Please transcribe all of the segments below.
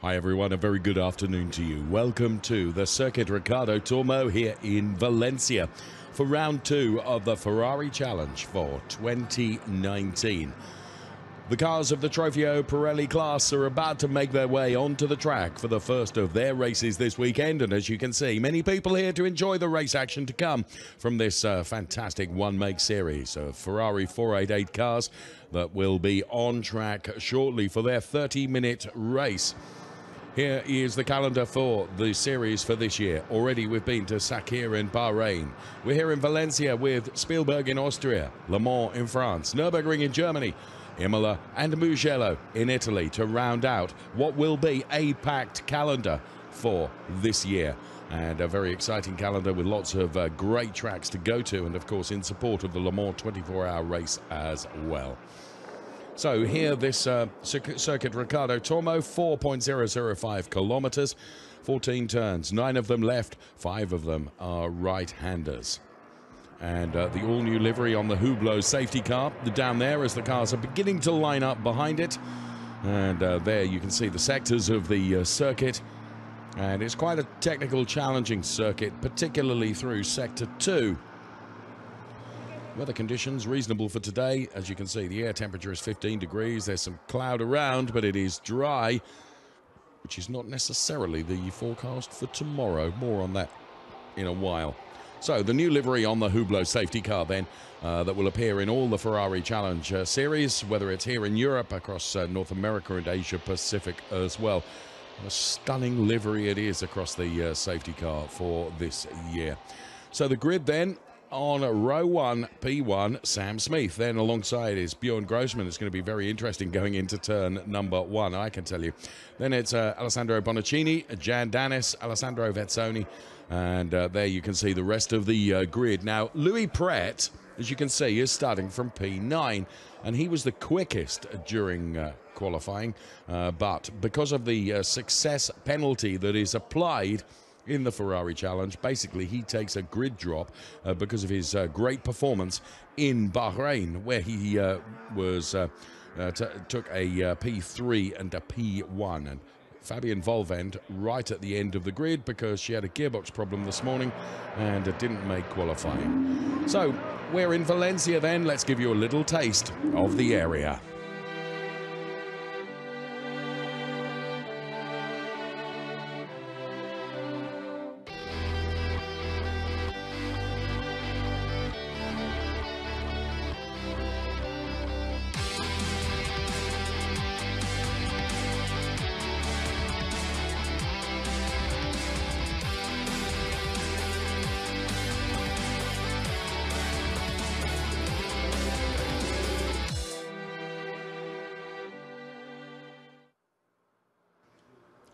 Hi everyone, a very good afternoon to you. Welcome to the Circuit Ricardo Tormo here in Valencia for round two of the Ferrari Challenge for 2019. The cars of the Trofeo Pirelli class are about to make their way onto the track for the first of their races this weekend, and as you can see, many people here to enjoy the race action to come from this fantastic one-make series of Ferrari 488 cars that will be on track shortly for their 30-minute race. Here is the calendar for the series for this year. Already we've been to Sakhir in Bahrain. We're here in Valencia with Spielberg in Austria, Le Mans in France, Nürburgring in Germany, Imola and Mugello in Italy to round out what will be a packed calendar for this year. And a very exciting calendar with lots of great tracks to go to, and of course in support of the Le Mans 24-hour race as well. So here, this Circuit Ricardo Tormo, 4.005 kilometers, 14 turns, 9 of them left, 5 of them are right-handers. And the all-new livery on the Hublot safety car down there as the cars are beginning to line up behind it. And there you can see the sectors of the circuit. And it's quite a technical, challenging circuit, particularly through Sector 2. Weather conditions reasonable for today. As you can see, the air temperature is 15 degrees. There's some cloud around, but it is dry, which is not necessarily the forecast for tomorrow. More on that in a while. So the new livery on the Hublot safety car then that will appear in all the Ferrari Challenge series, whether it's here in Europe, across North America and Asia Pacific as well. A stunning livery it is across the safety car for this year. So the grid then, on row 1, P1, Sam Smith. Then alongside is Bjorn Grossman. It's going to be very interesting going into turn number 1, I can tell you. Then it's Alessandro Bonaccini, Jan Danis, Alessandro Vezzoni. And there you can see the rest of the grid. Now, Louis Pret, as you can see, is starting from P9. And he was the quickest during qualifying. But because of the success penalty that is applied in the Ferrari Challenge, basically he takes a grid drop because of his great performance in Bahrain, where he took a P3 and a P1. And Fabian Volvend right at the end of the grid because she had a gearbox problem this morning and didn't make qualifying. So we're in Valencia then. Let's give you a little taste of the area.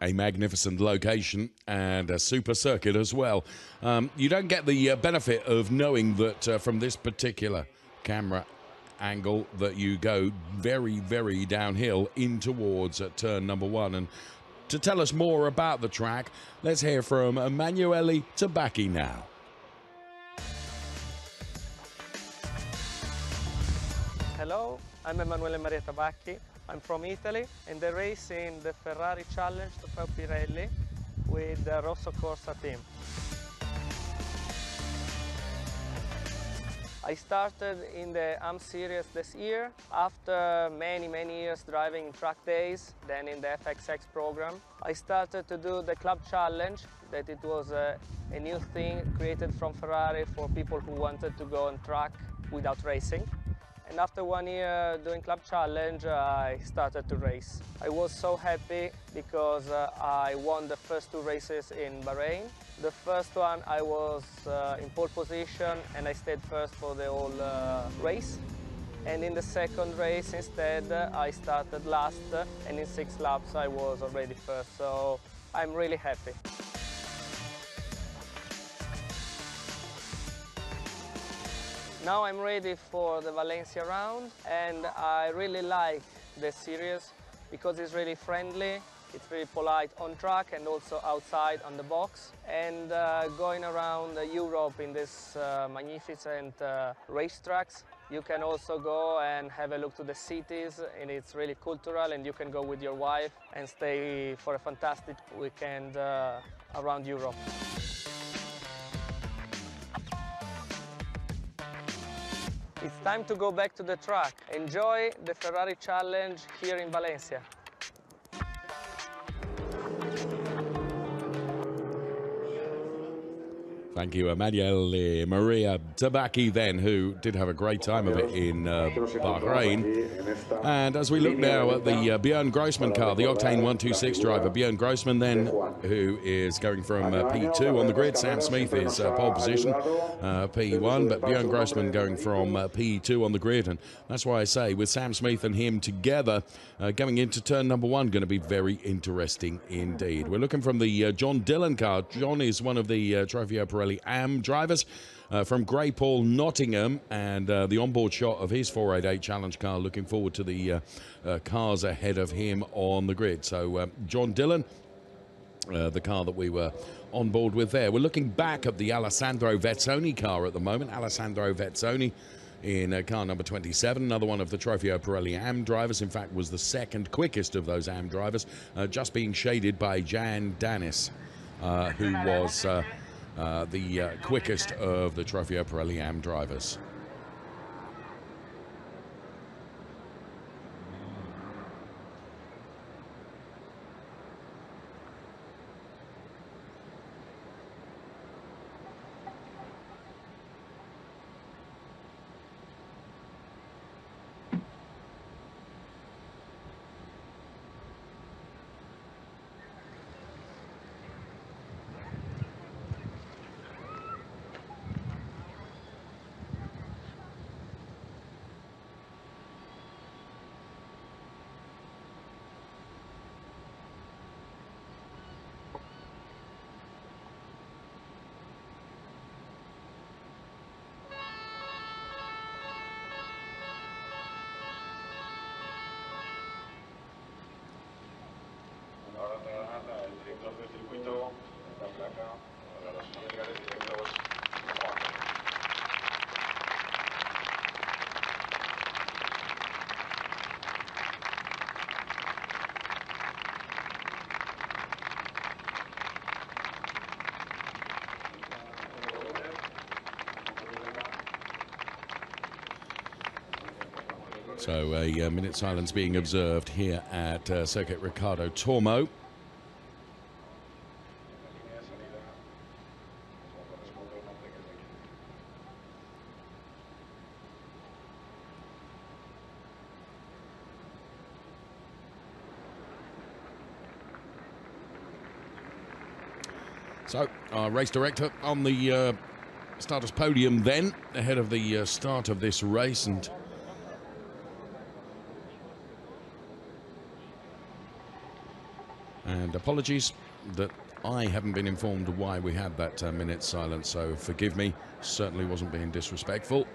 A magnificent location and a super circuit as well. You don't get the benefit of knowing that from this particular camera angle that you go very, very downhill in towards turn number 1. And to tell us more about the track, let's hear from Emanuele Tabacchi now. Hello, I'm Emanuele Maria Tabacchi. I'm from Italy, and I race in the Ferrari Challenge Trofeo Pirelli with the Rosso Corsa team. I started in the AM series this year after many years driving in track days, then in the FXX program. I started to do the Club Challenge, that it was a new thing created from Ferrari for people who wanted to go on track without racing. And after 1 year doing Club Challenge, I started to race. I was so happy because I won the first 2 races in Bahrain. The first one I was in pole position and I stayed first for the whole race. And in the second race instead, I started last, and in 6 laps I was already first. So I'm really happy. Now I'm ready for the Valencia round, and I really like this series because it's really friendly, it's really polite on track and also outside on the box. And going around Europe in this magnificent racetracks, You can also go and have a look to the cities, and it's really cultural, and you can go with your wife and stay for a fantastic weekend around Europe. It's time to go back to the track. Enjoy the Ferrari Challenge here in Valencia. Thank you, Emanuele Maria Tabacchi then, who did have a great time of it in Bahrain. And as we look now at the Björn Grossman car, the Octane 126 driver, Björn Grossman then, who is going from P2 on the grid. Sam Smith is pole position, P1, but Björn Grossman going from P2 on the grid. And that's why I say, with Sam Smith and him together, going into turn number 1, going to be very interesting indeed. We're looking from the John Dillon car. John is one of the Trofeo Pirelli AM drivers from Greypool, Nottingham, and the onboard shot of his 488 Challenge car. Looking forward to the cars ahead of him on the grid. So John Dillon, the car that we were on board with there. We're looking back at the Alessandro Vezzoni car at the moment. Alessandro Vezzoni in car number 27, another one of the Trofeo Pirelli AM drivers. In fact, was the second quickest of those AM drivers, just being shaded by Jan Danis, who was the quickest of the Trofeo Pirelli AM drivers. So a minute silence being observed here at Circuit Ricardo Tormo. So our race director on the starter's podium then, ahead of the start of this race. And apologies that I haven't been informed why we had that minute silence, so forgive me, certainly wasn't being disrespectful.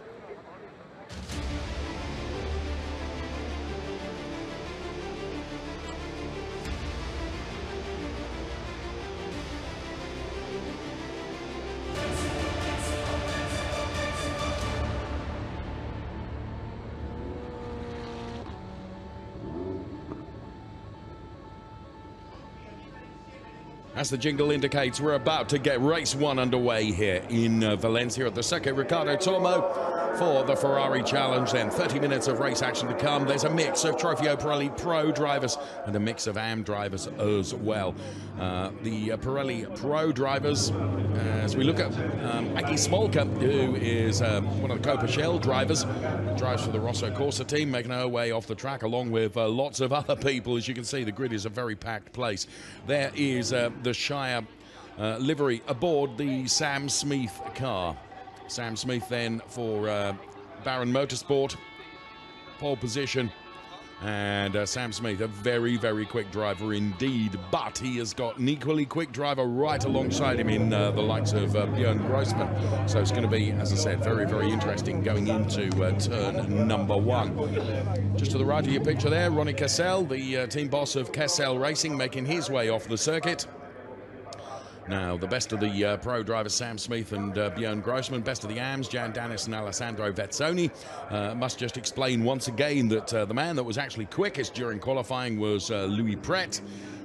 As the jingle indicates, we're about to get race 1 underway here in Valencia at the Circuit Ricardo Tormo for the Ferrari Challenge. Then 30 minutes of race action to come. There's a mix of Trofeo Pirelli Pro drivers and a mix of AM drivers as well. The Pirelli Pro drivers, as we look at Aki Smolka, who is one of the Copa Shell drivers, drives for the Rosso Corsa team, making her way off the track along with lots of other people. As you can see, the grid is a very packed place. There is the Shire livery aboard the Sam Smith car. Sam Smith then for Baron Motorsport, pole position. And Sam Smith, a very, very quick driver indeed, but he has got an equally quick driver right alongside him in the likes of Björn Grossman. So it's going to be, as I said, very, very interesting going into turn number 1. Just to the right of your picture there, Ronnie Cassel, the team boss of Cassel Racing, making his way off the circuit. Now, the best of the pro drivers, Sam Smith and Björn Grossman, best of the AMs, Jan Dennis and Alessandro Vezzoni. Must just explain once again that the man that was actually quickest during qualifying was Louis Pret.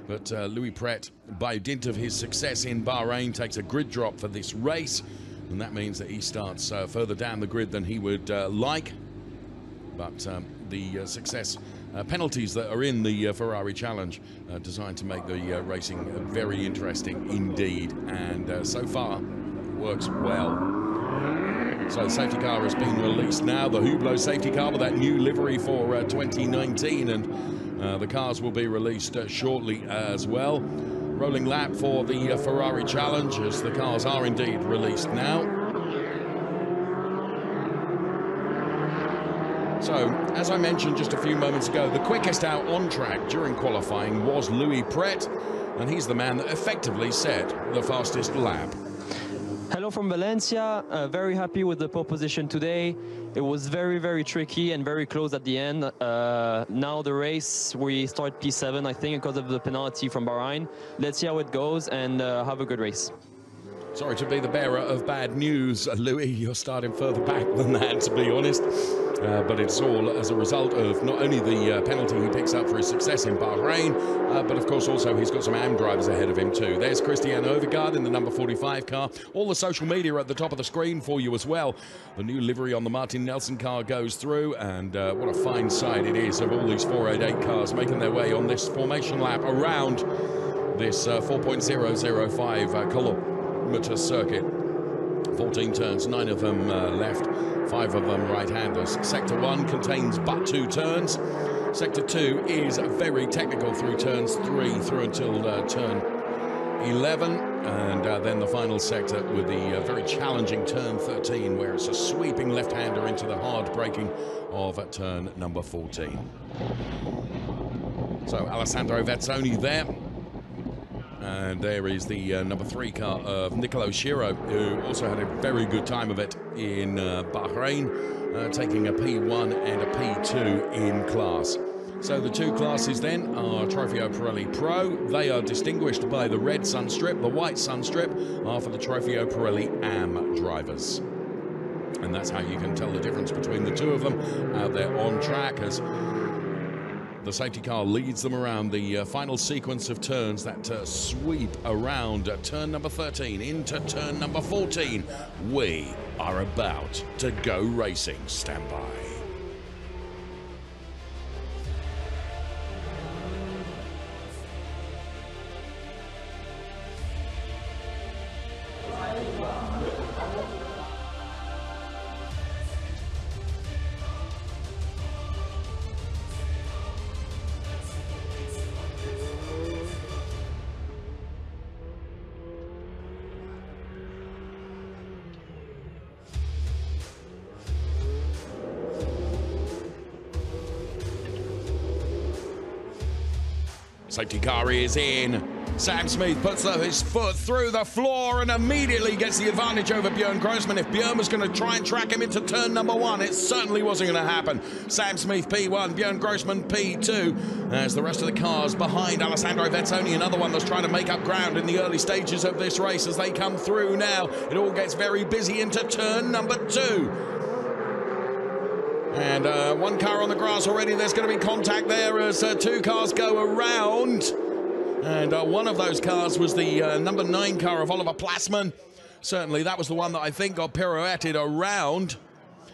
But Louis Pret, by dint of his success in Bahrain, takes a grid drop for this race. And that means that he starts further down the grid than he would like. But the success penalties that are in the Ferrari Challenge designed to make the racing very interesting indeed, and so far works well. So the safety car has been released now, the Hublot safety car with that new livery for 2019, and the cars will be released shortly as well. Rolling lap for the Ferrari Challenge as the cars are indeed released now. So, as I mentioned just a few moments ago, the quickest out on track during qualifying was Louis Pret, and he's the man that effectively set the fastest lap. Hello from Valencia. Very happy with the pole position today. It was very, very tricky and very close at the end. Now the race, we start P7, I think, because of the penalty from Bahrain. Let's see how it goes and have a good race. Sorry to be the bearer of bad news, Louis. You're starting further back than that, to be honest. But it's all as a result of not only the penalty he picks up for his success in Bahrain, but of course also he's got some AM drivers ahead of him too. There's Christian Overgaard in the number 45 car. All the social media at the top of the screen for you as well. The new livery on the Martin Nelson car goes through, and what a fine sight it is of all these 488 cars making their way on this formation lap around this 4.005 kilometer circuit. 14 turns, 9 of them left, 5 of them right-handers. Sector 1 contains but 2 turns. Sector 2 is very technical through turns 3 through until turn 11. And then the final sector with the very challenging turn 13, where it's a sweeping left-hander into the hard braking of turn number 14. So Alessandro Vezzoni there. And there is the number 3 car of Nicolo Schiro, who also had a very good time of it in Bahrain, taking a P1 and a P2 in class. So the 2 classes then are Trofeo Pirelli Pro. They are distinguished by the red sunstrip. The white sunstrip are for the Trofeo Pirelli AM drivers. And that's how you can tell the difference between the 2 of them out there on track, as the safety car leads them around the final sequence of turns that sweep around turn number 13 into turn number 14. We are about to go racing. Stand by. Safety car is in. Sam Smith puts his foot through the floor and immediately gets the advantage over Björn Grossman. If Björn was going to try and track him into turn number 1, it certainly wasn't going to happen. Sam Smith P1, Björn Grossman P2, as the rest of the cars behind Alessandro Vezzoni, another one that's trying to make up ground in the early stages of this race as they come through now. It all gets very busy into turn number 2. And 1 car on the grass already. There's going to be contact there as 2 cars go around. And one of those cars was the number 9 car of Oliver Plasman. Certainly that was the one that I think got pirouetted around.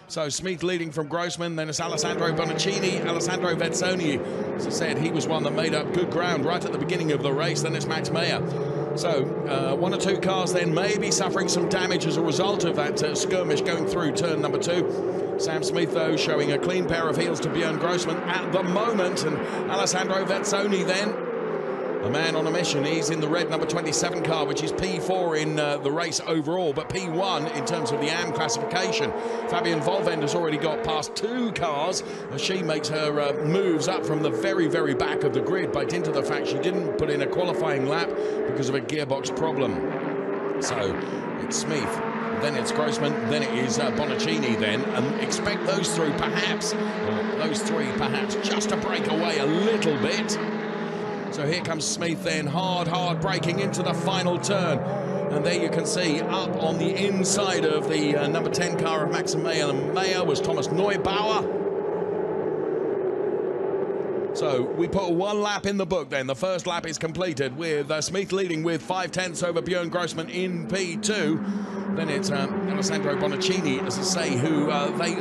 So Smith leading from Grossman, then it's Alessandro Bonaccini, Alessandro Vezzoni. As I said, he was one that made up good ground right at the beginning of the race. Then it's Max Meyer. So 1 or 2 cars then may be suffering some damage as a result of that skirmish going through turn number 2. Sam Smith, though, showing a clean pair of heels to Björn Grossman at the moment. And Alessandro Vezzoni then, a man on a mission. He's in the red number 27 car, which is P4 in the race overall, but P1 in terms of the AM classification. Fabian Volvend has already got past 2 cars as she makes her moves up from the very, very back of the grid by dint of the fact she didn't put in a qualifying lap because of a gearbox problem. So it's Smith, then it's Grossman, then it is Bonaccini then, and expect those 3 perhaps just to break away a little bit. So here comes Smith then, hard braking into the final turn. And there you can see, up on the inside of the number 10 car of Maximilian Meyer was Thomas Neubauer. So we put one lap in the book then. The first lap is completed with Smith leading with 5/10 over Björn Grossman in P2. Then it's Alessandro Bonaccini, as I say, who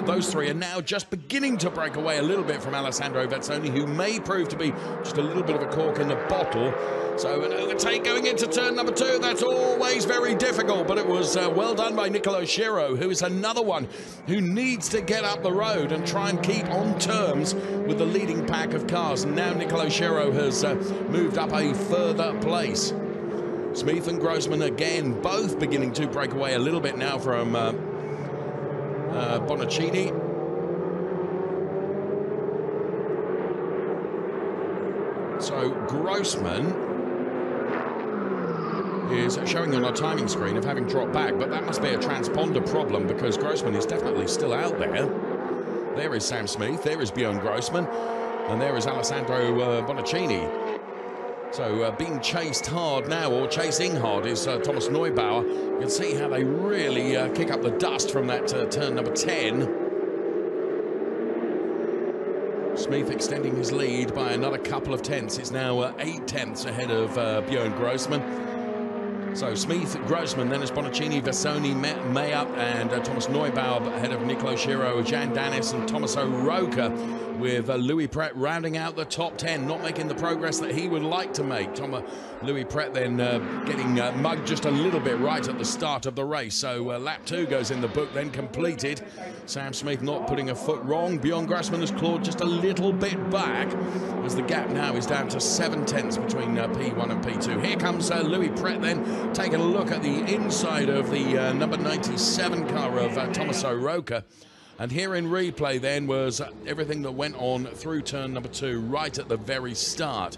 those three are now just beginning to break away a little bit from Alessandro Vezzoni, who may prove to be just a little bit of a cork in the bottle. So an overtake going into turn number 2. That's always very difficult, but it was well done by Nicolo Schiro, who is another one who needs to get up the road and try and keep on terms with the leading pack of cars. And now Nicolo Schiro has moved up a further place. Smith and Grossman again, both beginning to break away a little bit now from Bonaccini. So Grossman is showing on our timing screen of having dropped back, but that must be a transponder problem because Grossman is definitely still out there. There is Sam Smith, there is Björn Grossman, and there is Alessandro Bonaccini. So being chased hard now, or chasing hard, is Thomas Neubauer. You can see how they really kick up the dust from that turn number 10. Smith extending his lead by another couple of tenths. It's now 8 tenths ahead of Björn Grossman. So Smith, Grossman, then is Bonaccini, Vezzoni, Meyer, and Thomas Neubauer ahead of Nicolo Schiro, Jan Danis, and Tommaso Roca, with Louis Pret rounding out the top 10, not making the progress that he would like to make. Louis Pret then getting mugged just a little bit right at the start of the race. So lap 2 goes in the book, then completed. Sam Smith not putting a foot wrong. Björn Grossman has clawed just a little bit back, as the gap now is down to 7 tenths between P1 and P2. Here comes Louis Pret then, taking a look at the inside of the number 97 car of Tommaso Roca. And here in replay then was everything that went on through turn number 2 right at the very start.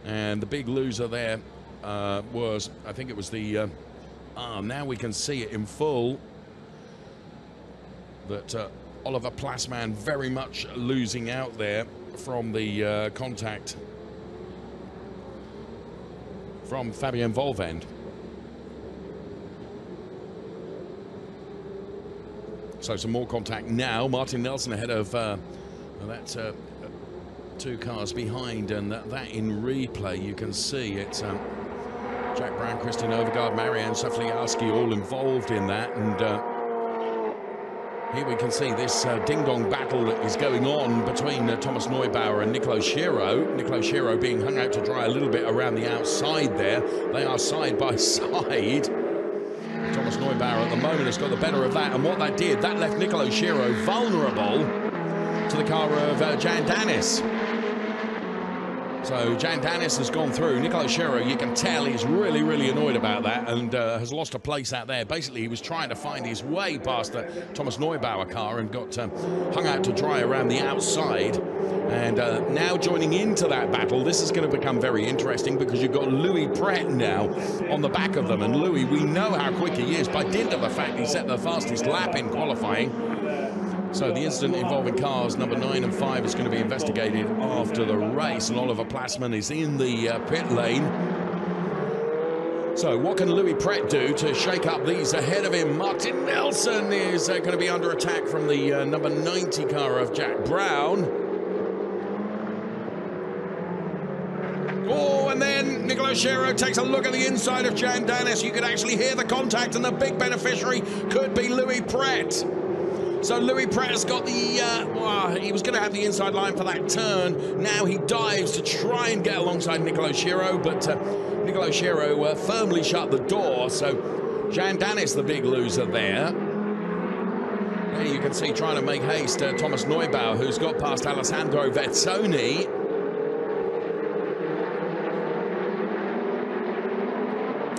And the big loser there was, I think it was the, now we can see it in full, that Oliver Plasman very much losing out there from the contact from Fabien Volvend. So some more contact now. Martin Nelson ahead of that 2 cars behind, and that in replay you can see it's Jack Brown, Christian Overgaard, Marianne Safliowski all involved in that. And here we can see this ding-dong battle that is going on between Thomas Neubauer and Nicolo Schiro. Nicolo Schiro being hung out to dry a little bit around the outside there. They are side by side. Thomas Neubauer at the moment has got the better of that, and what that did, that left Nicolo Schiro vulnerable to the car of Jan Danis. So Jan Danis has gone through. Nicolo Schiro, you can tell he's really, really annoyed about that, and has lost a place out there. Basically, he was trying to find his way past the Thomas Neubauer car and got hung out to dry around the outside. And now joining into that battle, this is going to become very interesting because you've got Louis Pret now on the back of them. And Louis, we know how quick he is by dint of the fact he set the fastest lap in qualifying. So the incident involving cars number 9 and 5 is going to be investigated after the race, and Oliver Plasman is in the pit lane. So what can Louis Pret do to shake up these ahead of him? Martin Nelson is going to be under attack from the number 90 car of Jack Brown. Oh, and then Nicolo Schiro takes a look at the inside of Jan Danis. You could actually hear the contact, and the big beneficiary could be Louis Pret. So Louis Pret has got the, he was going to have the inside line for that turn. Now he dives to try and get alongside Nicolo Schiro, but Nicolo Schiro firmly shut the door. So Jan Danis, the big loser there. There you can see trying to make haste Thomas Neubauer, who's got past Alessandro Vezzoni.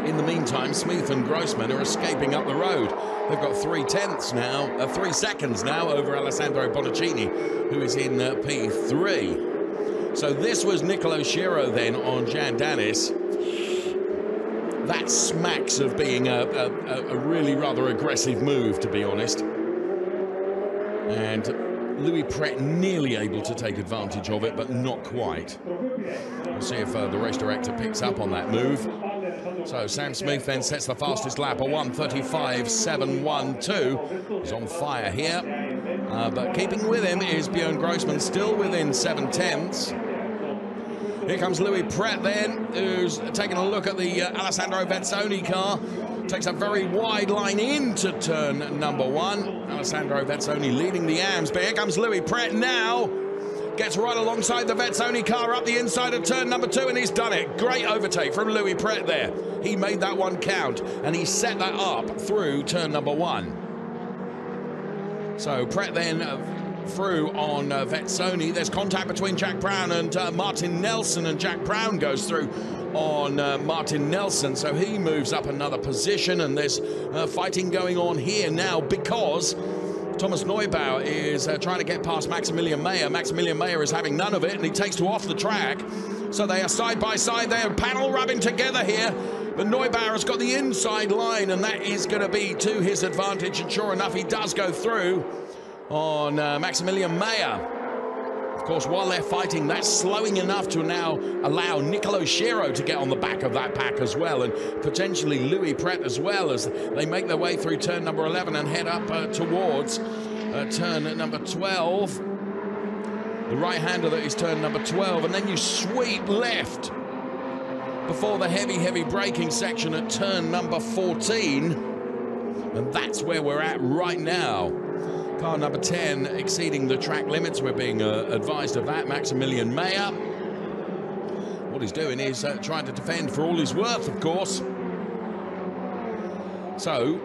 In the meantime, Smith and Grossman are escaping up the road. They've got 3 seconds now over Alessandro Bonaccini, who is in P3. So this was Nicolo Schiro then on Jan Danis. That smacks of being a really rather aggressive move, to be honest. And Louis Pret nearly able to take advantage of it, but not quite. We'll see if the race director picks up on that move. So Sam Smith then sets the fastest lap, a 1:35.712. He's on fire here. But keeping with him is Björn Grossman, still within 7/10. Here comes Louis Pret then, who's taking a look at the Alessandro Vezzoni car. Takes a very wide line into turn number 1. Alessandro Vezzoni leading the AMS, but here comes Louis Pret now. Gets right alongside the Vezzoni car up the inside of turn number 2, and he's done it. Great overtake from Louis Pret there. He made that one count, and he set that up through turn number 1. So Pret then through on Vezzoni. There's contact between Jack Brown and Martin Nelson, and Jack Brown goes through on Martin Nelson, so he moves up another position, and there's fighting going on here now because Thomas Neubauer is trying to get past Maximilian Meyer. Maximilian Meyer is having none of it, and he takes to off the track. So they are side by side. They are panel rubbing together here. But Neubauer has got the inside line, and that is going to be to his advantage. And sure enough, he does go through on Maximilian Meyer. Of course, while they're fighting, that's slowing enough to now allow Nicolo Schiro to get on the back of that pack as well, and potentially Louis Pret as well, as they make their way through turn number 11 and head up towards turn number 12. The right-hander that is turn number 12, and then you sweep left before the heavy braking section at turn number 14, and that's where we're at right now. Car number 10 exceeding the track limits. We're being advised of that. Maximilian Meyer. What he's doing is trying to defend for all he's worth, of course. So,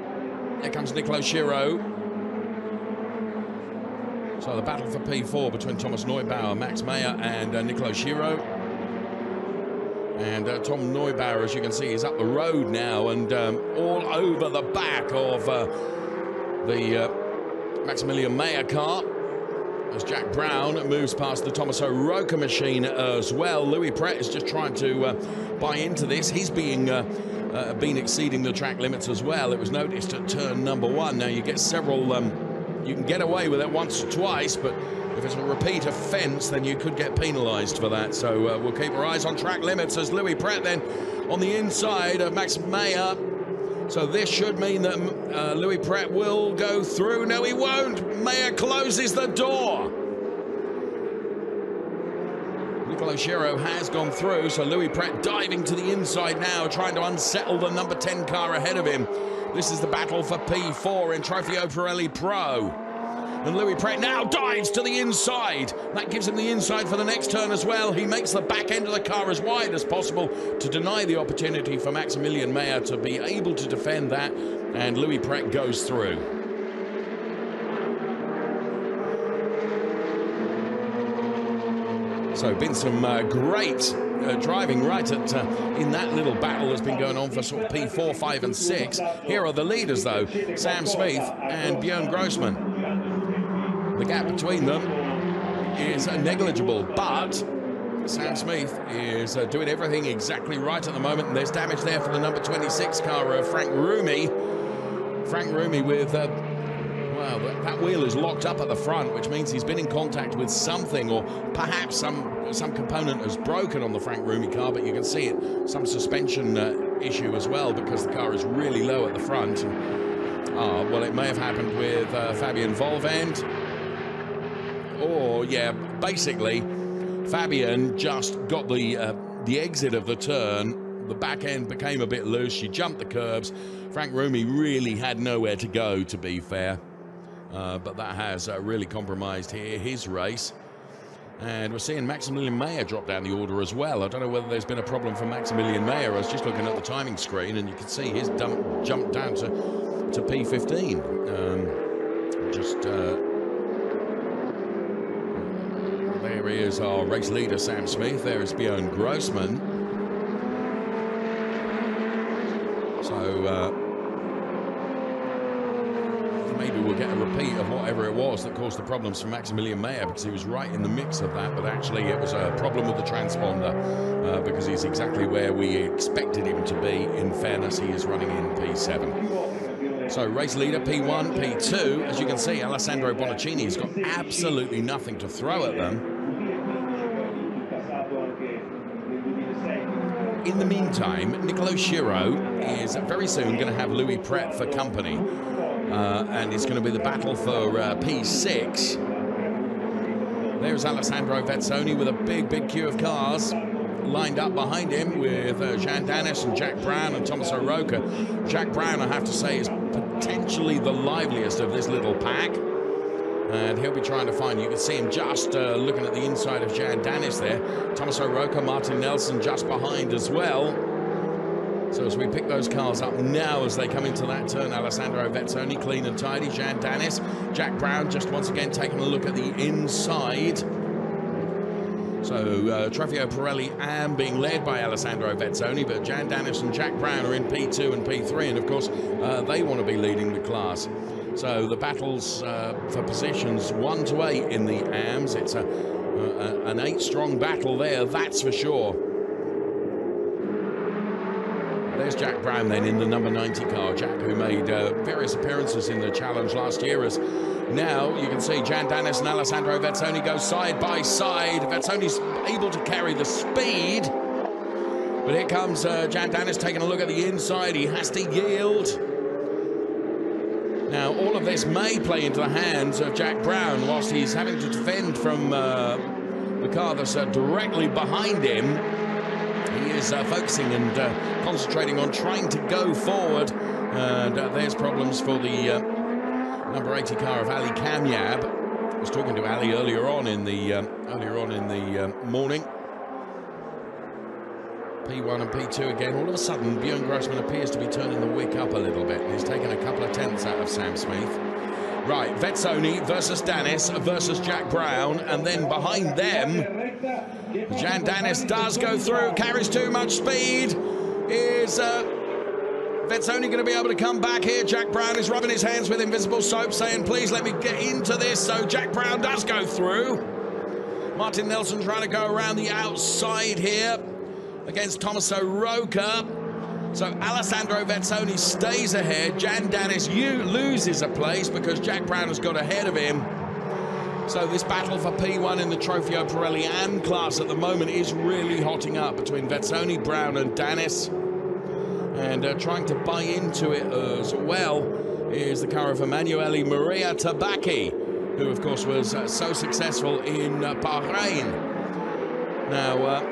here comes Nicolo Schiro. So the battle for P4 between Thomas Neubauer, Max Meyer, and Nicolo Schiro. And Tom Neubauer, as you can see, is up the road now and all over the back of the Maximilian Meyer car as Jack Brown moves past the Tommaso Rocca machine as well. Louis Pret is just trying to buy into this. He's been exceeding the track limits as well. It was noticed at turn number 1. Now you get several, you can get away with it once or twice, but if it's a repeat offence, then you could get penalised for that. So we'll keep our eyes on track limits as Louis Pret then on the inside of Max Meyer. So this should mean that Louis Pret will go through. No, he won't. Meyer closes the door. Nicolo Schiro has gone through, so Louis Pret diving to the inside now, trying to unsettle the number 10 car ahead of him. This is the battle for P4 in Trofeo Pirelli Pro. And Louis Pret now dives to the inside. That gives him the inside for the next turn as well. He makes the back end of the car as wide as possible to deny the opportunity for Maximilian Meyer to be able to defend that. And Louis Pret goes through. So been some great driving right at in that little battle that's been going on for sort of P4, 5 and 6. Here are the leaders though, Sam Smith and Björn Grossman. The gap between them is negligible, but Sam Smith is doing everything exactly right at the moment, and there's damage there for the number 26 car, Frank Rumi. Frank Rumi with, well, that wheel is locked up at the front, which means he's been in contact with something, or perhaps some component has broken on the Frank Rumi car, but you can see it, some suspension issue as well, because the car is really low at the front. Well, it may have happened with Fabian Volvend. Or, yeah, basically, Fabian just got the exit of the turn. The back end became a bit loose. She jumped the curbs. Frank Rumi really had nowhere to go, to be fair. But that has really compromised his race. And we're seeing Maximilian Meyer drop down the order as well. I don't know whether there's been a problem for Maximilian Meyer. I was just looking at the timing screen, and you can see his jump down to P15. There he is, our race leader, Sam Smith. There is Björn Grossman. So maybe we'll get a repeat of whatever it was that caused the problems for Maximilian Meyer, because he was right in the mix of that, but actually it was a problem with the transponder because he's exactly where we expected him to be. In fairness, he is running in P7. So race leader, P1, P2. As you can see, Alessandro Bonaccini has got absolutely nothing to throw at them. in the meantime, Nicolo Schiro is very soon going to have Louis Pret for company. And it's going to be the battle for P6. There's Alessandro Vezzoni with a big queue of cars lined up behind him with Jean Danis and Jack Brown and Thomas O'Rourke. Jack Brown, I have to say, is potentially the liveliest of this little pack. And he'll be trying to find, you can see him just looking at the inside of Jean Danis there. Thomas O'Rourke, Martin Nelson just behind as well. So as we pick those cars up now as they come into that turn, Alessandro Vezzoni clean and tidy, Jean Danis, Jack Brown just once again taking a look at the inside. So Trofeo Pirelli am being led by Alessandro Vezzoni, but Jean Danis and Jack Brown are in P2 and P3, and of course they want to be leading the class. So the battles for positions 1 to 8 in the AMs, it's an 8-strong battle there, that's for sure. There's Jack Brown then in the number 90 car. Jack, who made various appearances in the challenge last year, as now you can see Jean Danis and Alessandro Vezzoni go side by side. Vezzoni's able to carry the speed, but here comes Jean Danis taking a look at the inside. He has to yield. Now all of this may play into the hands of Jack Brown whilst he's having to defend from the car that's directly behind him. He is focusing and concentrating on trying to go forward, and there's problems for the number 80 car of Ali Kamyab. I was talking to Ali earlier on in the morning. P1 and P2 again. All of a sudden, Björn Grossman appears to be turning the wick up a little bit. He's taken a couple of tenths out of Sam Smith. Right, Vezzoni versus Danis versus Jack Brown, and then behind them, Jean Danis does go through, carries too much speed. Is Vezzoni going to be able to come back here? Jack Brown is rubbing his hands with invisible soap, saying, please let me get into this. So Jack Brown does go through. Martin Nelson trying to go around the outside here against Thomas O'Rourke. So Alessandro Vezzoni stays ahead. Jean Danis loses a place because Jack Brown has got ahead of him. So this battle for P1 in the Trofeo Pirelli AM class at the moment is really hotting up between Vezzoni, Brown and Danis. And trying to buy into it as well is the car of Emanuele Maria Tabacchi, who of course was so successful in Bahrain. Now,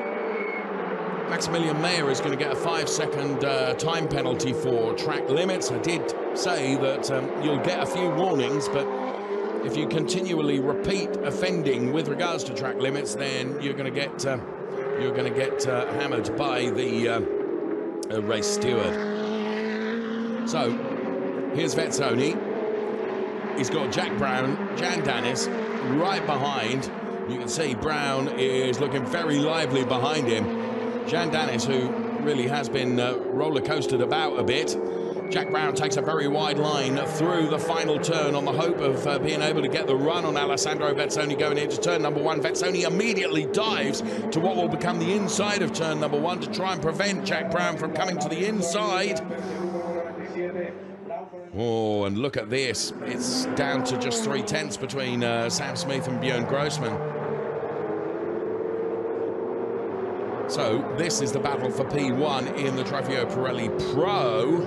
Maximilian Mayer is going to get a 5-second time penalty for track limits. I did say that you'll get a few warnings, but if you continually repeat offending with regards to track limits, then you're going to get hammered by the race steward. So here's Vezzoni. He's got Jack Brown, Jean Danis right behind. You can see Brown is looking very lively behind him. Jean Danis, who really has been roller coasted about a bit. Jack Brown takes a very wide line through the final turn on the hope of being able to get the run on Alessandro Vezzoni going into turn number 1. Vezzoni immediately dives to what will become the inside of turn number 1 to try and prevent Jack Brown from coming to the inside. Oh, and look at this. It's down to just 3 tenths between Sam Smith and Björn Grossman. So this is the battle for P1 in the Trofeo Pirelli Pro.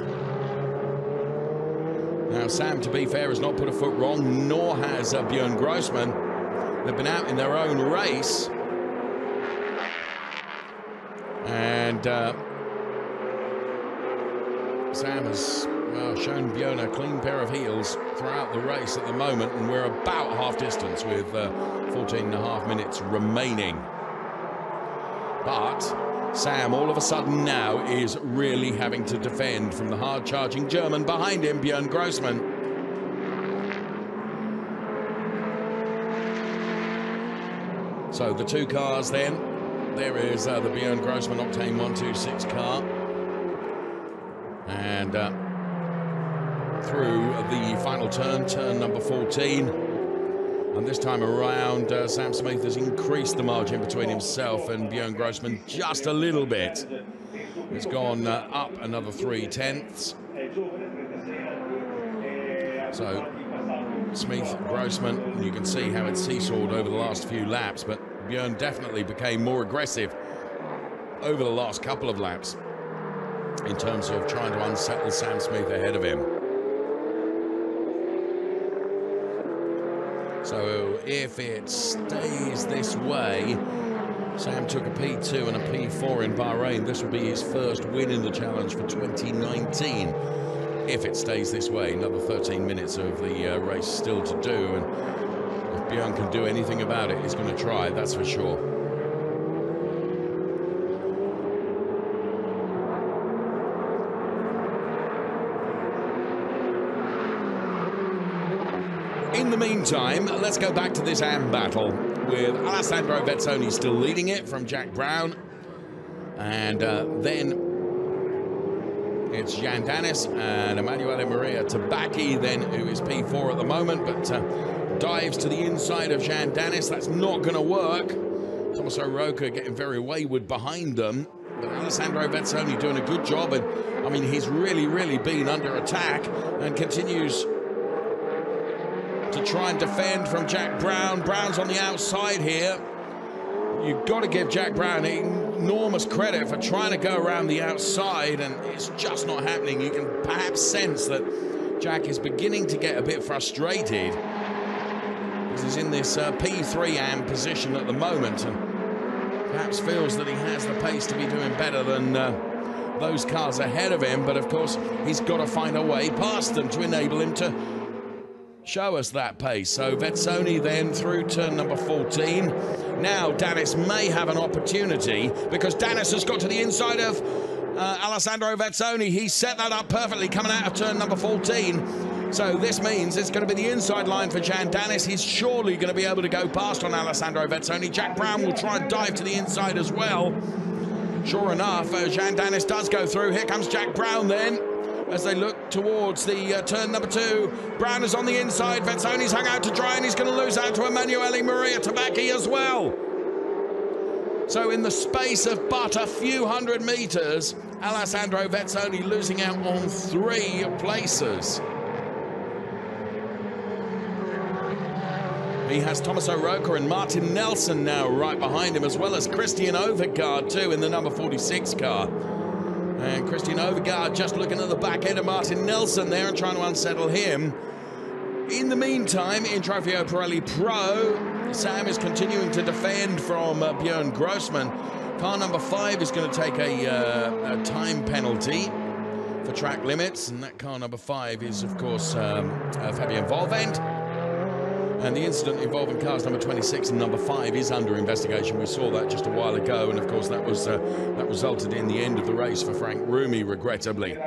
Now Sam, to be fair, has not put a foot wrong, nor has Björn Grossman. They've been out in their own race. And Sam has shown Björn a clean pair of heels throughout the race at the moment, and we're about half distance with 14.5 minutes remaining. But Sam, all of a sudden now, is really having to defend from the hard-charging German behind him, Björn Grossman. So the 2 cars then. There is the Björn Grossman Octane 126 car. And through the final turn, turn number 14. And this time around, Sam Smith has increased the margin between himself and Björn Grossman just a little bit. It's gone up another 3 tenths. So Smith, Grossman, you can see how it's seesawed over the last few laps, but Björn definitely became more aggressive over the last couple of laps in terms of trying to unsettle Sam Smith ahead of him. So if it stays this way, Sam took a P2 and a P4 in Bahrain. This will be his first win in the challenge for 2019. If it stays this way, another 13 minutes of the race still to do. And if Björn can do anything about it, he's going to try, that's for sure. In the meantime, let's go back to this AM battle with Alessandro Vezzoni still leading it from Jack Brown. And then it's Jan Dennis and Emanuele Maria Tabacchi then, who is P4 at the moment, but dives to the inside of Jan Dennis. That's not going to work. Tommaso Rocca getting very wayward behind them. But Alessandro Vezzoni doing a good job. And, I mean, he's really been under attack and continues to try and defend from Jack Brown. Brown's on the outside here. You've got to give Jack Brown enormous credit for trying to go around the outside, and it's just not happening. You can perhaps sense that Jack is beginning to get a bit frustrated because he's in this P3 AM position at the moment, and perhaps feels that he has the pace to be doing better than those cars ahead of him. But of course, he's got to find a way past them to enable him to show us that pace. So Vezzoni then through turn number 14. Now Dennis may have an opportunity because Dennis has got to the inside of Alessandro Vezzoni. He set that up perfectly coming out of turn number 14. So this means it's going to be the inside line for Jan Dennis. He's surely going to be able to go past on Alessandro Vezzoni. Jack Brown will try and dive to the inside as well. Sure enough, Jan Dennis does go through. Here comes Jack Brown then, as they look towards the turn number 2. Brown is on the inside. Vezzoni's hung out to dry, and he's going to lose out to Emanuele Maria Tabacchi as well. So in the space of but a few hundred meters, Alessandro Vezzoni losing out on 3 places. He has Tommaso Rocca and Martin Nelson now right behind him, as well as Christian Overgaard too in the number 46 car. And Christian Overgaard just looking at the back end of Martin Nelson there and trying to unsettle him. In the meantime, in Trofeo Pirelli Pro, Sam is continuing to defend from Björn Grossman. Car number 5 is going to take a time penalty for track limits, and that car number 5 is, of course, Fabian Volvend. And the incident involving cars number 26 and number 5 is under investigation. We saw that just a while ago, and of course that resulted in the end of the race for Frank Rumi, regrettably.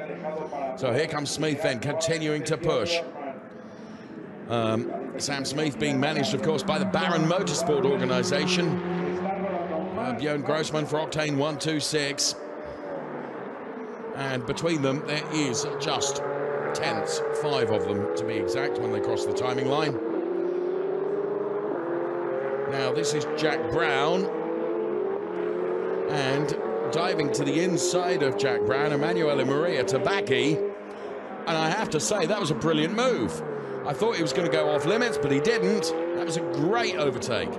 So here comes Smith then, continuing to push. Sam Smith being managed, of course, by the Baron Motorsport organisation. Björn Grossman for Octane 126. And between them, there is just tenths, 5 of them to be exact, when they cross the timing line. Now this is Jack Brown, and diving to the inside of Jack Brown, Emanuele Maria Tabacchi, and I have to say that was a brilliant move. I thought he was going to go off limits, but he didn't. That was a great overtake.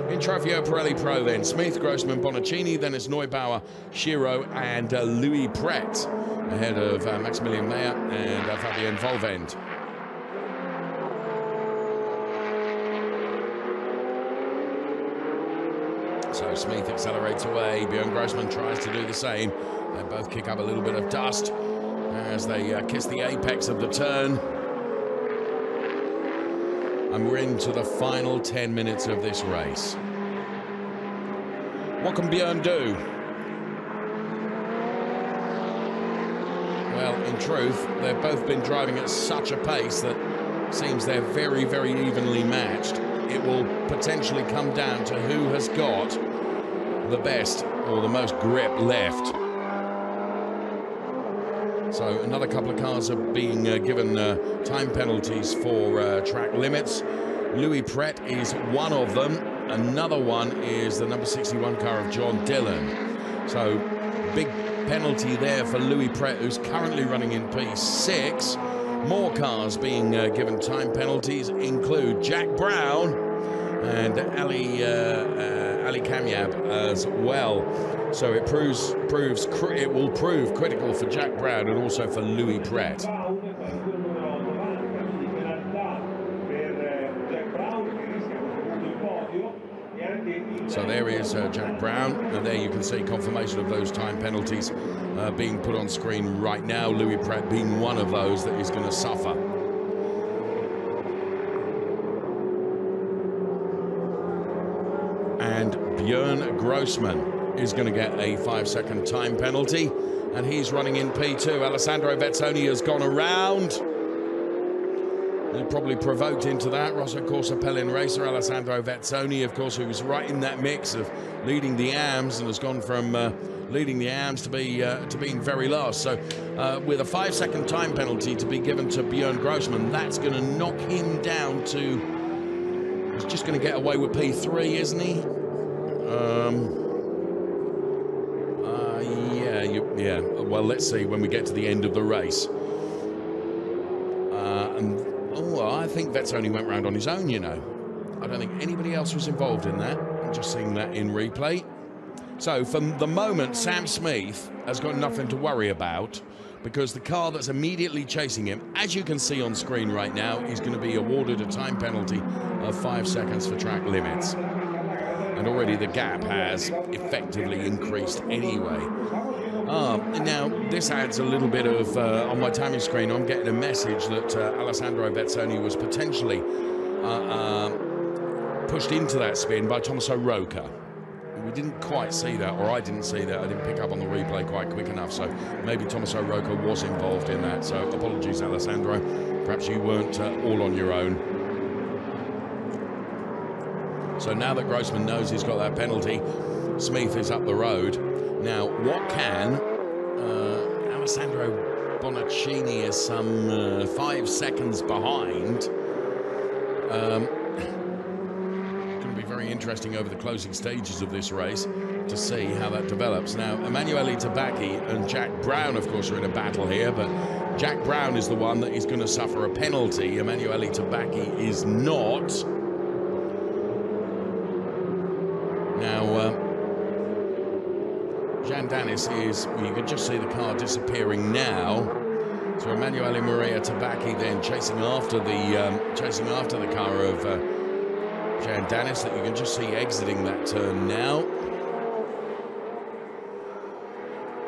In Trofeo Pirelli Pro then, Smith, Grossman, Bonaccini, then it's Neubauer, Shiro and Louis Pret, ahead of Maximilian Meyer and Fabian Volvend. So Smith accelerates away. Björn Grossman tries to do the same. They both kick up a little bit of dust as they kiss the apex of the turn. And we're into the final 10 minutes of this race. What can Björn do? Well, in truth, they've both been driving at such a pace that seems they're very evenly matched. It will potentially come down to who has got the best or the most grip left. So another couple of cars are being given time penalties for track limits. Louis Pret is one of them. Another one is the number 61 car of John Dillon. So big penalty there for Louis Pret, who's currently running in P6. More cars being given time penalties include Jack Brown and Ali Kamiab as well. So it will prove critical for Jack Brown and also for Louis Pret. So there is Jack Brown, and there you can see confirmation of those time penalties being put on screen right now. Louis Pret being one of those that is going to suffer. And Björn Grossman is going to get a 5-second time penalty, and he's running in P2. Alessandro Vezzoni has gone around. He probably provoked into that. Rosso Corsa Pellin racer Alessandro Vezzoni, of course, who was right in that mix of leading the AMS and has gone from leading the AMS to being very last. So with a 5-second time penalty to be given to Björn Grossman, that's going to knock him down to... He's just going to get away with P3, isn't he? Yeah. Well, let's see when we get to the end of the race. I think Vezzoni went round on his own, you know. I don't think anybody else was involved in that. I'm just seeing that in replay. So, for the moment, Sam Smith has got nothing to worry about because the car that's immediately chasing him, as you can see on screen right now, is going to be awarded a time penalty of 5 seconds for track limits. And already the gap has effectively increased anyway. Now, this adds a little bit of, on my timing screen, I'm getting a message that Alessandro Vezzoni was potentially pushed into that spin by Tommaso Rocca. We didn't quite see that, or I didn't see that. I didn't pick up on the replay quite quick enough, so maybe Tommaso Rocca was involved in that. So apologies, Alessandro. Perhaps you weren't all on your own. So now that Grossman knows he's got that penalty, Smith is up the road. Now, what can Alessandro Bonaccini is some 5 seconds behind. Going to be very interesting over the closing stages of this race to see how that develops. Now, Emanuele Tabacchi and Jack Brown, of course, are in a battle here, but Jack Brown is the one that is going to suffer a penalty. Emanuele Tabacchi is not. Now, Jean Danis is, you can just see the car disappearing now. So Emanuele Maria Tabacchi then chasing after the car of Jean Danis, that you can just see exiting that turn now.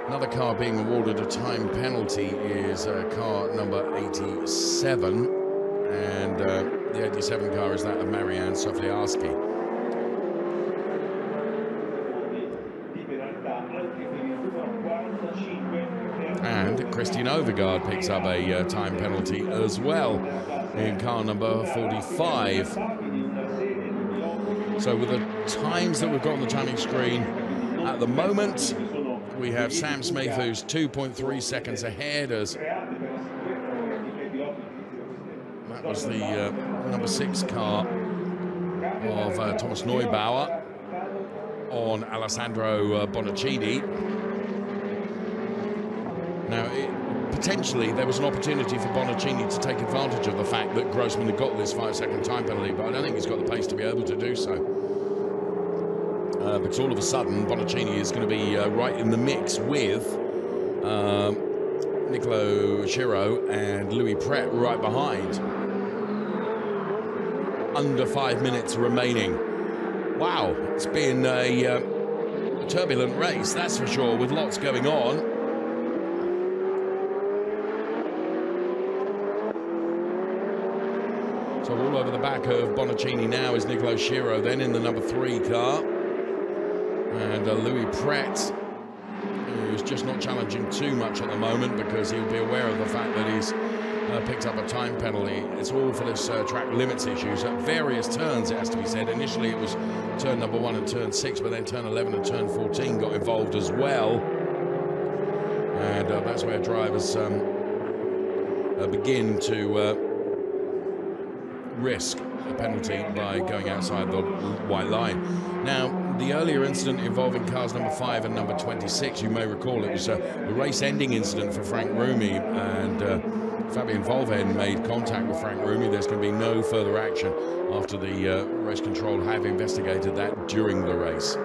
Another car being awarded a time penalty is car number 87, and the 87 car is that of Marianne Sofliarski. And Christian Overgaard picks up a time penalty as well in car number 45. So with the times that we've got on the timing screen at the moment, we have Sam Smith, who's 2.3 seconds ahead, as that was the number 6 car of Thomas Neubauer on Alessandro Bonaccini. Now, potentially there was an opportunity for Bonaccini to take advantage of the fact that Grossman had got this 5-second time penalty, but I don't think he's got the pace to be able to do so. Because all of a sudden, Bonaccini is going to be right in the mix with Nicolo Schiro and Louis Pret right behind. Under 5 minutes remaining. Wow, it's been a turbulent race, that's for sure, with lots going on. So all over the back of Bonaccini now is Nicolo Schiro, then in the number 3 car. And Louis Pret, who's just not challenging too much at the moment because he'll be aware of the fact that he's picked up a time penalty. It's all for this track limits issues at various turns, it has to be said. Initially it was turn number 1 and turn 6, but then turn 11 and turn 14 got involved as well. And that's where drivers begin to risk a penalty by going outside the white line. Now, the earlier incident involving cars number 5 and number 26, you may recall, it was a race-ending incident for Frank Rumi, and Fabian Volven made contact with Frank Rumi. There's going to be no further action after the race control have investigated that during the race.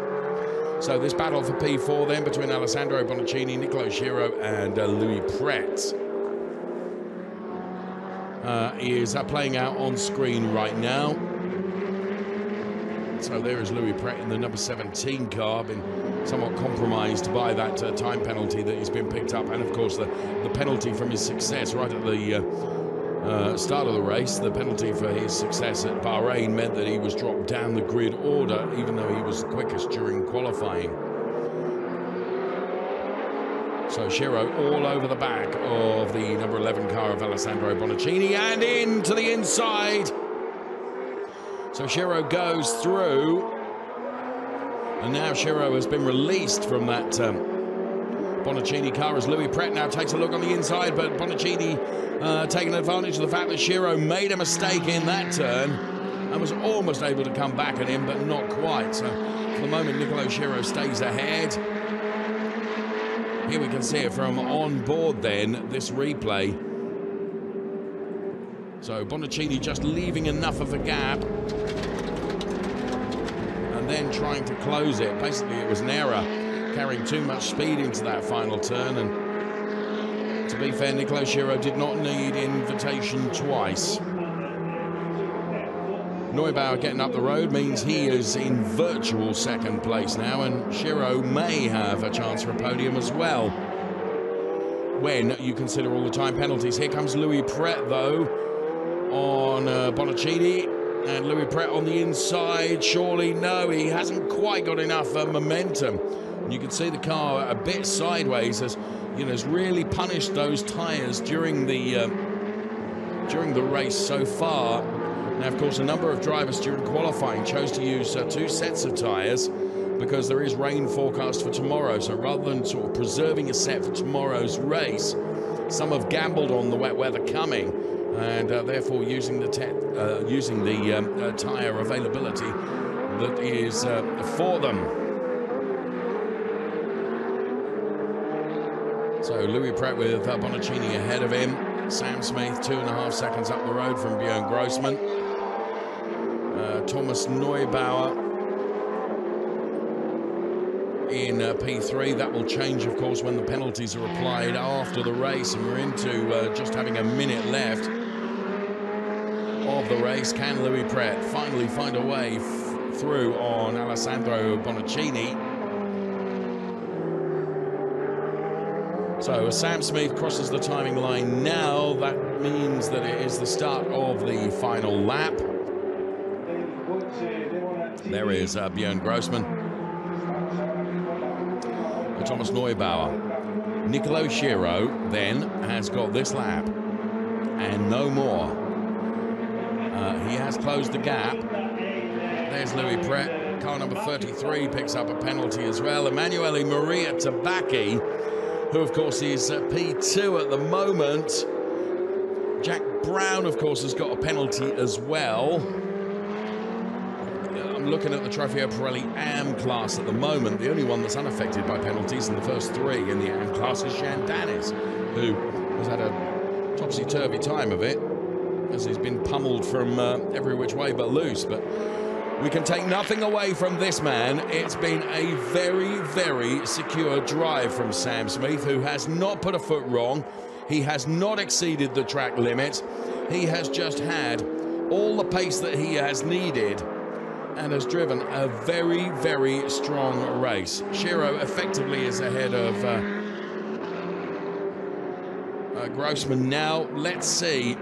So this battle for P4 then between Alessandro Bonacini, Nicolo Schiro and Louis Pret is playing out on screen right now. So there is Louis Pret in the number 17 car, been somewhat compromised by that time penalty that he's been picked up, and of course the penalty from his success right at the start of the race. The penalty for his success at Bahrain meant that he was dropped down the grid order, even though he was the quickest during qualifying. So Schiro all over the back of the number 11 car of Alessandro Bonacini and into the inside. So Schiro goes through, and now Schiro has been released from that Bonacini car as Louis Pret now takes a look on the inside, but Bonacini taking advantage of the fact that Schiro made a mistake in that turn and was almost able to come back at him, but not quite. So for the moment, Nicolo Schiro stays ahead. Here we can see it from on board then, this replay. So Bonacini just leaving enough of a gap and then trying to close it. Basically, it was an error, carrying too much speed into that final turn. And to be fair, Nicolo Schiro did not need invitation twice. Neubauer getting up the road means he is in virtual second place now, and Schiro may have a chance for a podium as well when you consider all the time penalties. Here comes Louis Pret, though, on Bonacini, and Louis Pret on the inside. Surely no, he hasn't quite got enough momentum. And you can see the car a bit sideways, as you know, has really punished those tyres during the race so far. Now, of course, a number of drivers during qualifying chose to use 2 sets of tyres because there is rain forecast for tomorrow. So rather than sort of preserving a set for tomorrow's race, some have gambled on the wet weather coming, and therefore using the tyre availability that is for them. So Louis Pret with Bonacini ahead of him. Sam Smith 2.5 seconds up the road from Björn Grossman. Thomas Neubauer in P3. That will change, of course, when the penalties are applied after the race, and we're into just having a minute left of the race. Can Louis Pret finally find a way through on Alessandro Bonacini? So as Sam Smith crosses the timing line now, that means that it is the start of the final lap. There is Björn Grossman, Thomas Neubauer. Nicolo Schiro then has got this lap and no more. He has closed the gap. There's Louis Pret. Car number 33 picks up a penalty as well. Emanuele Maria Tabacchi, who of course is P2 at the moment. Jack Brown, of course, has got a penalty as well. I'm looking at the Trofeo Pirelli AM class at the moment. The only one that's unaffected by penalties in the first 3 in the AM class is Jean Danis, who has had a topsy-turvy time of it, as he's been pummeled from every which way but loose. But we can take nothing away from this man. It's been a very, very secure drive from Sam Smith, who has not put a foot wrong. He has not exceeded the track limit. He has just had all the pace that he has needed and has driven a very, very strong race. Schiro effectively is ahead of Grossman now. Let's see.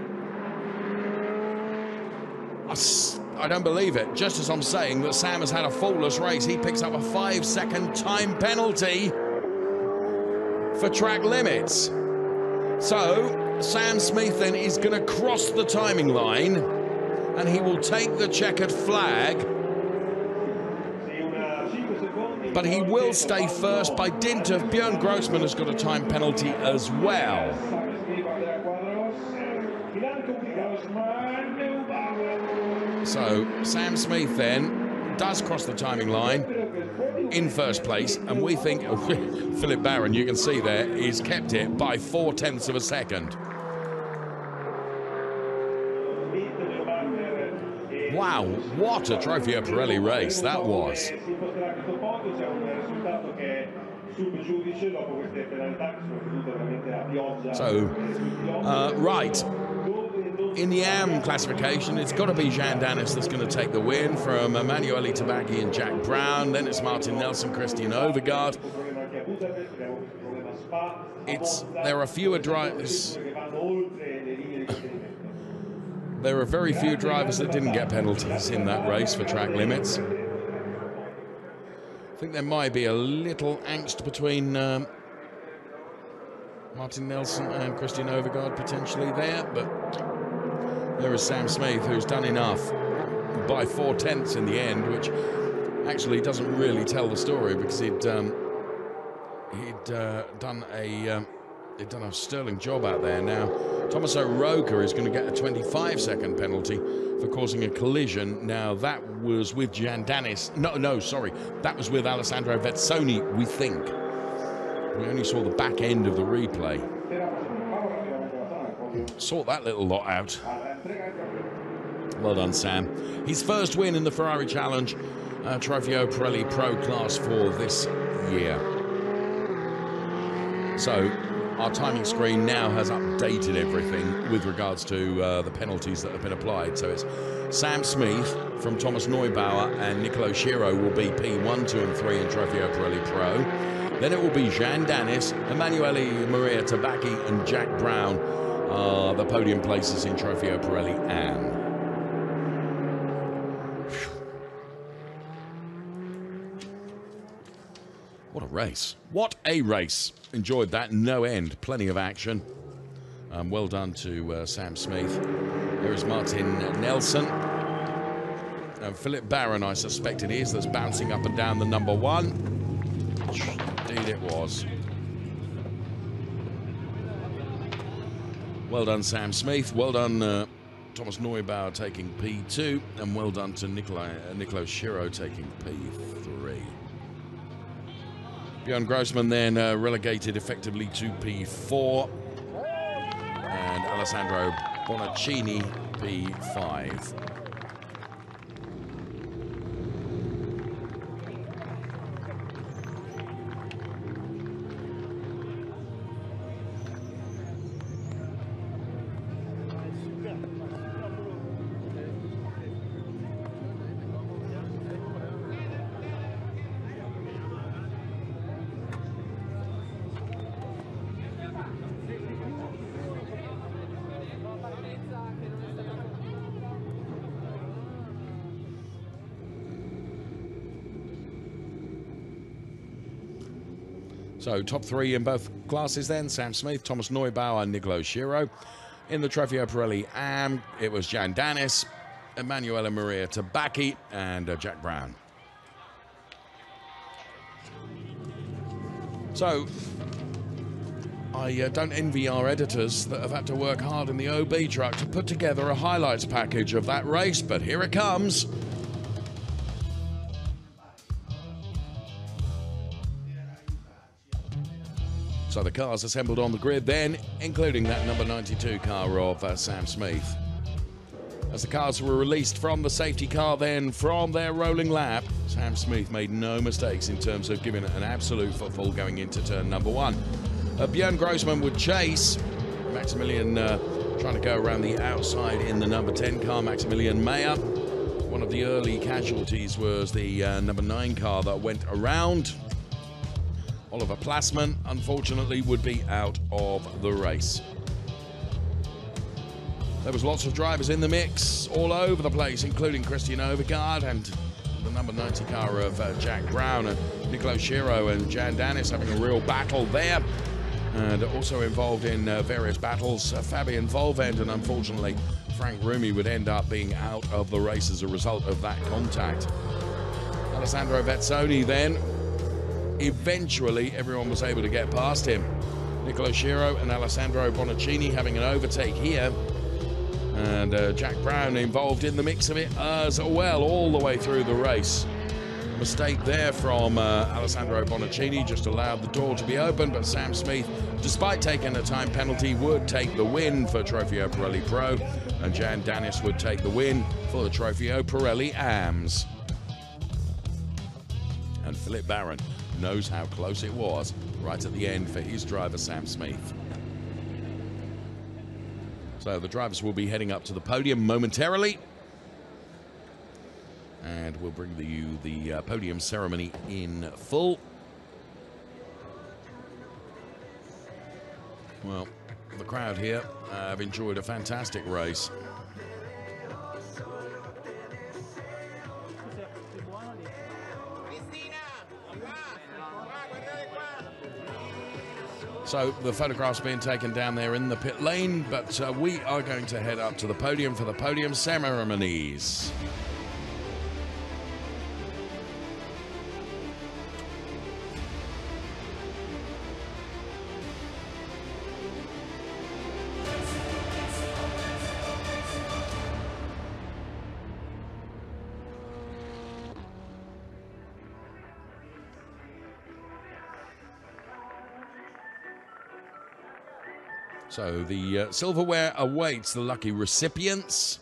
I don't believe it. Just as I'm saying that Sam has had a faultless race, he picks up a 5-second time penalty for track limits. So Sam Smith then is going to cross the timing line, and he will take the checkered flag. But he will stay first by dint of Björn Grossman has got a time penalty as well. So Sam Smith then does cross the timing line. in first place, and we think Philip Barron, you can see there, he's kept it by 0.4 of a second. Wow, what a Trofeo Pirelli race that was. So, right, in the AM classification, it's got to be Jean Danis that's going to take the win from Emanuele Tabacchi and Jack Brown. Then it's Martin Nelson, Christian Overgaard. There are fewer drivers. There are very few drivers that didn't get penalties in that race for track limits. I think there might be a little angst between Martin Nelson and Christian Overgaard potentially there, but there is Sam Smith, who's done enough by 0.4 in the end, which actually doesn't really tell the story, because he'd done a sterling job out there. Now, Thomas O'Rourke is going to get a 25-second penalty for causing a collision. Now, that was with Jean Danis. No, sorry. That was with Alessandro Vezzoni, we think. We only saw the back end of the replay. Sort that little lot out. Well done, Sam. His first win in the Ferrari Challenge, Trofeo Pirelli Pro Class 4 this year. So, our timing screen now has updated everything with regards to the penalties that have been applied. So it's Sam Smith from Thomas Neubauer and Nicolo Schiro will be P1, 2 and 3 in Trofeo Pirelli Pro. Then it will be Jean Danis, Emanuele Maria Tabacchi and Jack Brown are the podium places in Trofeo Pirelli AM. What a race. What a race. Enjoyed that, no end. Plenty of action. Well done to Sam Smith. There is Martin Nelson. Philip Barron, I suspect it is, that's bouncing up and down the number 1. Indeed it was. Well done, Sam Smith. Well done, Thomas Neubauer taking P2. And well done to Nicolo Schiro taking P3. Björn Grossman then relegated effectively to P4. And Alessandro Bonaccini, P5. So top 3 in both classes then, Sam Smith, Thomas Neubauer and Nicolo Schiro. In the Trofeo Pirelli AM, it was Jean Danis, Emanuele Maria Tabacchi and Jack Brown. So, I don't envy our editors that have had to work hard in the OB truck to put together a highlights package of that race, but here it comes. So the cars assembled on the grid then, including that number 92 car of Sam Smith. As the cars were released from the safety car then, from their rolling lap, Sam Smith made no mistakes in terms of giving it an absolute footfall going into turn number 1. Björn Grossman would chase. Maximilian trying to go around the outside in the number 10 car, Maximilian Mayer. One of the early casualties was the number 9 car that went around. Oliver Plasman, unfortunately, would be out of the race. There was lots of drivers in the mix, all over the place, including Christian Overgaard and the number 90 car of Jack Brown and Nicolo Schiro and Jean Danis having a real battle there. And also involved in various battles, Fabian Volvend, and unfortunately, Frank Rumi would end up being out of the race as a result of that contact. Alessandro Vezzoni then, eventually everyone was able to get past him. Nicolo Schiro and Alessandro Bonaccini having an overtake here. And Jack Brown involved in the mix of it as well all the way through the race. Mistake there from Alessandro Bonaccini, just allowed the door to be open, but Sam Smith, despite taking a time penalty, would take the win for Trofeo Pirelli Pro, and Jan Danis would take the win for the Trofeo Pirelli AMS. And Philip Barron knows how close it was right at the end for his driver, Sam Smith. So the drivers will be heading up to the podium momentarily. And we'll bring you the podium ceremony in full. Well, the crowd here have enjoyed a fantastic race. So the photographs being taken down there in the pit lane, but we are going to head up to the podium for the podium ceremonies. So the silverware awaits the lucky recipients.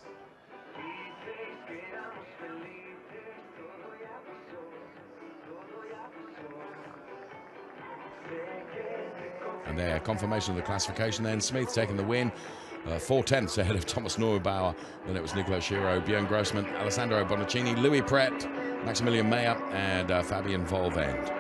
And there, confirmation of the classification then. Smith taking the win. 4/10 ahead of Thomas Neubauer. Then it was Nicola Schiro, Björn Grossman, Alessandro Bonaccini, Louis Pret, Maximilian Meyer, and Fabian Volvend.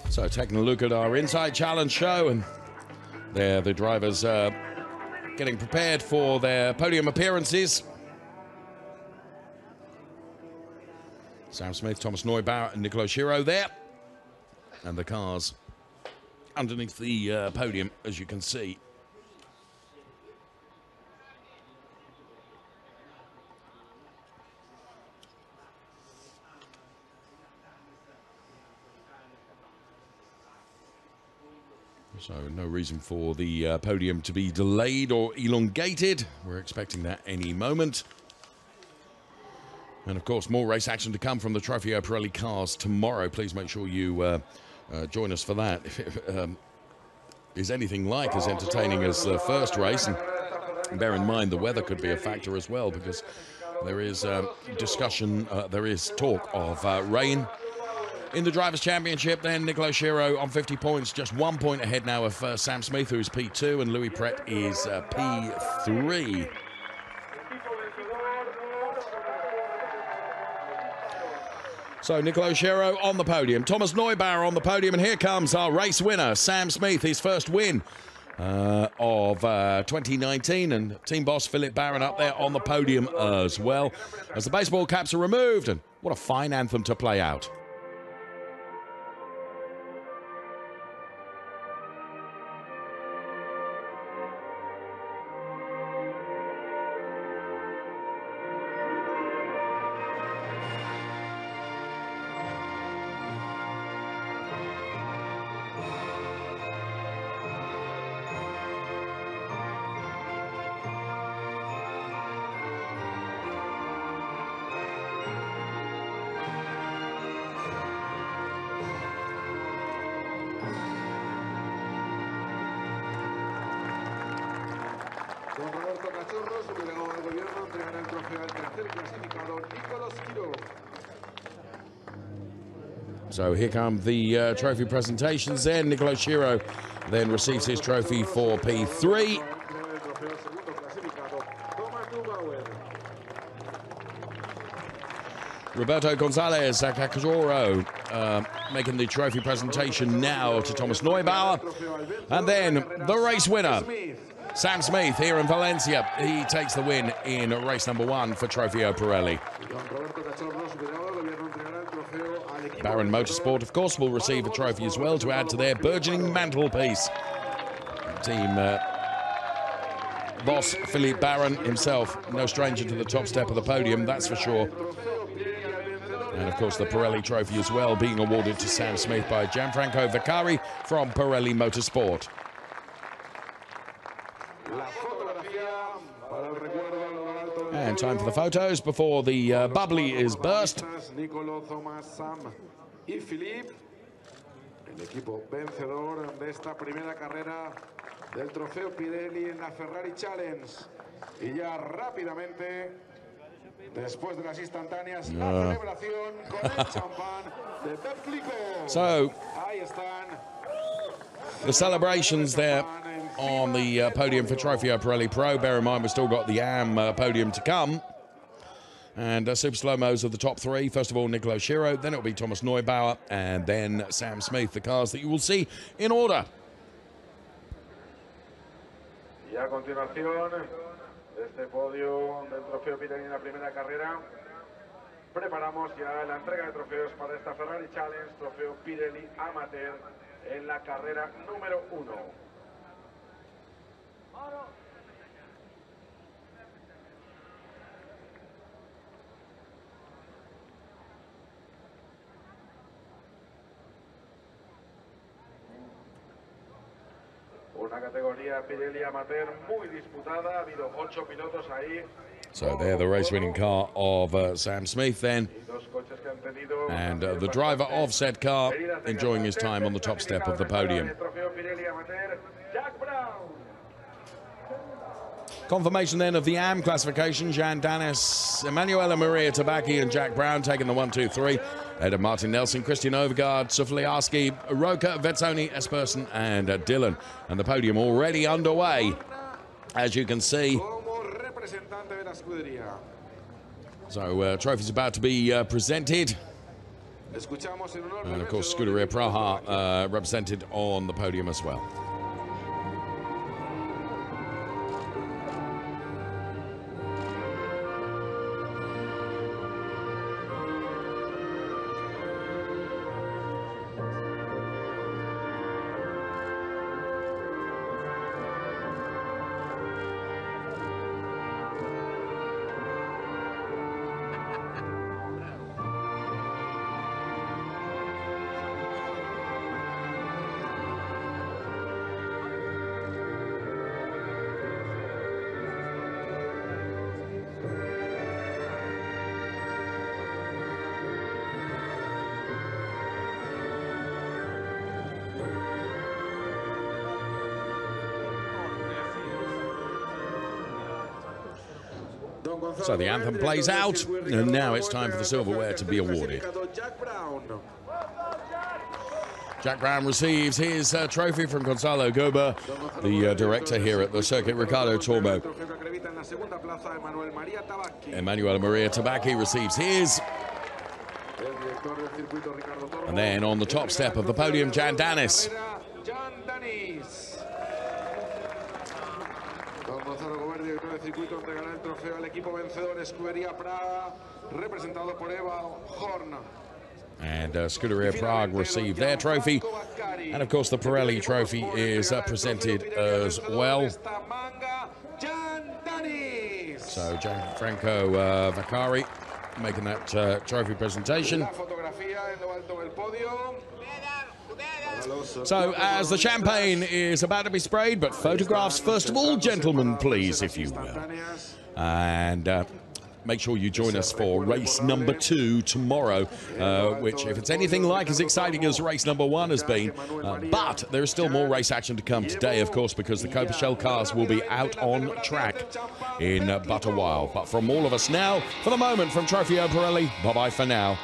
So taking a look at our Inside Challenge show, and there the drivers getting prepared for their podium appearances. Sam Smith, Thomas Neubauer, and Nicola Schiro there. And the cars underneath the podium, as you can see. So no reason for the podium to be delayed or elongated. We're expecting that any moment. And of course, more race action to come from the Trofeo Pirelli cars tomorrow. Please make sure you join us for that. If it is anything like as entertaining as the first race, and bear in mind the weather could be a factor as well, because there is discussion, there is talk of rain. In the Drivers' Championship, then, Nicola Schiro on 50 points, just 1 point ahead now of Sam Smith, who's P2, and Louis Pret is P3. So Nicola Schiro on the podium, Thomas Neubauer on the podium, and here comes our race winner, Sam Smith, his first win of 2019, and team boss Philip Barron up there on the podium as well, as the baseball caps are removed, and what a fine anthem to play out. Delegado del Gobierno entregará el trofeo al tercer clasificado, Nicolás Schiro. So here come the trophy presentations then. Nicolo Schiro then receives his trophy for P3. Roberto Gonzalez Cacajoro making the trophy presentation now to Thomas Neubauer. And then the race winner, Sam Smith here in Valencia. He takes the win in race number 1 for Trofeo Pirelli. Barron Motorsport, of course, will receive a trophy as well to add to their burgeoning mantelpiece. Team boss Philippe Barron himself, no stranger to the top step of the podium, that's for sure. And of course the Pirelli trophy as well being awarded to Sam Smith by Gianfranco Vaccari from Pirelli Motorsport. And time for the photos before the bubbly is burst. El equipo vencedor de esta primera carrera del Trofeo Pirelli en la Ferrari Challenge. Y ya rápidamente, después de las instantáneas, la celebración con el champán de Pep Clico. So, ahí están. The celebrations there on the podium for Trofeo Pirelli Pro. Bear in mind, we've still got the AM podium to come. And super slow-mos of the top 3. First of all, Nicolo Schiro, then it'll be Thomas Neubauer, and then Sam Smith, the cars that you will see in order. Y a continuación, este podio del Trofeo Pirelli en la primera carrera, preparamos ya la entrega de trofeos para esta Ferrari Challenge, Trofeo Pirelli Amateur, en la carrera número 1. Una categoría Pirelli Amateur muy disputada, ha habido 8 pilotos ahí. So there, the race-winning car of Sam Smith then. And the driver of said car enjoying his time on the top step of the podium. Confirmation then of the AM classification. Jan Danis, Emanuela Maria Tabacchi and Jack Brown taking the 1, 2, 3. Adam Martin Nelson, Christian Overgaard, Sufliarski, Roca, Vezzoni, Esperson and Dillon. And the podium already underway, as you can see. So trophies about to be presented. And of course Scuderia Praha represented on the podium as well. So the anthem plays out, and now it's time for the silverware to be awarded. Jack Brown receives his trophy from Gonzalo Goba, the director here at the circuit, Ricardo Tormo. Emanuela Maria Tabacchi receives his. And then on the top step of the podium, Jan Danis. Circuito entregará el trofeo al equipo vencedor Scuderia Praga, representado por Eva Horn. And Scuderia Prague received their trophy. And of course the Pirelli trophy is presented as well. So Gianfranco Vaccari making that trophy presentation. So as the champagne is about to be sprayed, but photographs first of all, gentlemen, please, if you will. And make sure you join us for race number 2 tomorrow, which, if it's anything like as exciting as race number 1 has been, but there is still more race action to come today, of course, because the Copa Shell cars will be out on track in but a while. But from all of us now, for the moment, from Trofeo Pirelli, bye-bye for now.